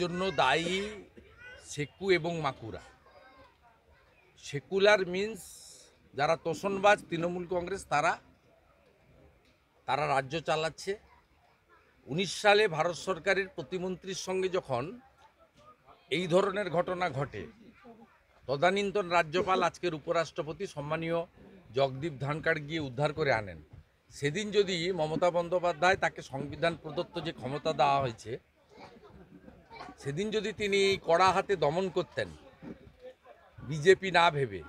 জন্য দায়ী সেকু এবং মাকুরা। সেকুলার মিন্স যারা তোষণবাজ তৃণমূল কংগ্রেস, তারা রাজ্য চালাচ্ছে। 19 সালে ভারত সরকারের প্রতিমন্ত্রীর সঙ্গে যখন এই ধরনের ঘটনা ঘটে, তদানীন্তন রাজ্যপাল আজকের উপরাষ্ট্রপতি সম্মানীয় জগদীপ ধনখড় গিয়ে উদ্ধার করে আনেন। সেদিন যদি মমতা বন্দ্যোপাধ্যায় তাকে সংবিধান প্রদত্ত যে ক্ষমতা দেওয়া হয়েছে, সেদিন যদি তিনি কড়া হাতে দমন করতেন বিজেপি না ভেবে,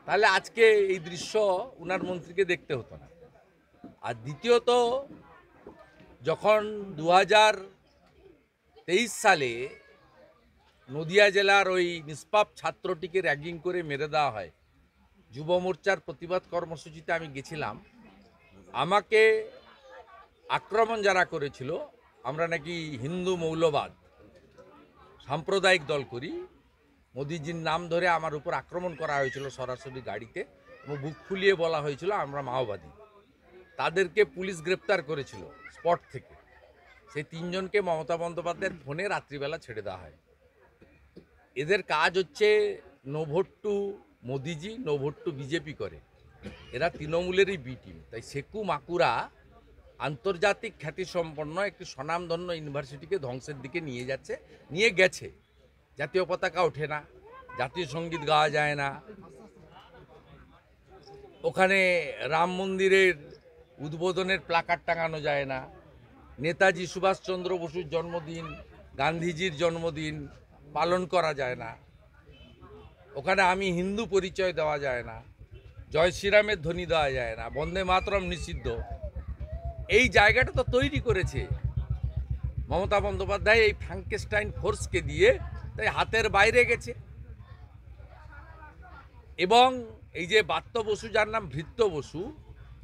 তাহলে আজকে এই দৃশ্য উনার মন্ত্রীকে দেখতে হতো না। আর দ্বিতীয়ত, যখন 2023 সালে নদিয়া জেলার ওই নিষ্পাপ ছাত্রটিকে র্যাগিং করে মেরে দেওয়া হয়, যুব মোর্চার প্রতিবাদ কর্মসূচিতে আমি গেছিলাম। আমাকে আক্রমণ যারা করেছিল, আমরা নাকি হিন্দু মৌলবাদ সাম্প্রদায়িক দল করি, মোদিজির নাম ধরে আমার উপর আক্রমণ করা হয়েছিল সরাসরি গাড়িতে, এবং বুক ফুলিয়ে বলা হয়েছিল আমরা মাওবাদী। তাদেরকে পুলিশ গ্রেপ্তার করেছিল স্পট থেকে। সেই 3 জনকে মমতা বন্দ্যোপাধ্যায়ের ফোনে রাত্রিবেলা ছেড়ে দেওয়া হয়। এদের কাজ হচ্ছে নো ভোট টু মোদিজি, নো ভোট টু বিজেপি করে। এরা তৃণমূলেরই বি টিম। তাই সেকু মাকুরা আন্তর্জাতিক খ্যাতিসম্পন্ন একটি স্বনামধন্য ইউনিভার্সিটিকে ধ্বংসের দিকে নিয়ে গেছে। জাতীয় পতাকা ওঠে না, জাতীয় সঙ্গীত গাওয়া যায় না, ওখানে রাম মন্দিরের উদ্বোধনের প্লাকার্ড টাঙানো যায় না, নেতাজি সুভাষচন্দ্র বসুর জন্মদিন, গান্ধীজির জন্মদিন পালন করা যায় না, ওখানে আমি হিন্দু পরিচয় দেওয়া যায় না, জয় শ্রীরামের ধ্বনি দেওয়া যায় না, বন্দে মাতরম নিষিদ্ধ। এই জায়গাটা তো তৈরি করেছে মমতা বন্দ্যোপাধ্যায় এই ফ্রাঙ্কেস্টাইন ফোর্সকে দিয়ে, তাই হাতের বাইরে গেছে। এবং এই যে বাত্য বসু, যার নাম ভৃত্য বসু,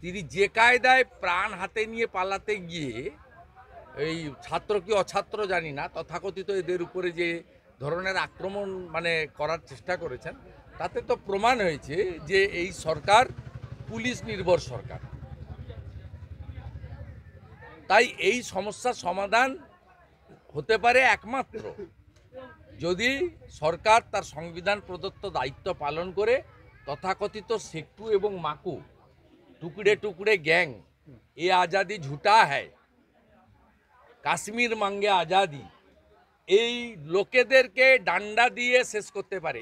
তিনি যে কায়দায় প্রাণ হাতে নিয়ে পালাতে গিয়ে, এই ছাত্র কি অছাত্র জানি না, তথাকথিত এদের উপরে যে ধরনের আক্রমণ করার চেষ্টা করেছেন, তাতে তো প্রমাণ হয়েছে যে এই সরকার পুলিশ নির্ভর সরকার। তাই এই সমস্যার সমাধান হতে পারে একমাত্র যদি সরকার তার সংবিধান প্রদত্ত দায়িত্ব পালন করে তথাকথিত সেকু এবং মাকু টুকড়ে টুকড়ে গ্যাং, এ আজাদি ঝুটা হ্যায়, কাশ্মীর মাঙ্গে আজাদি, এই লোকেদেরকে ডান্ডা দিয়ে শেষ করতে পারে।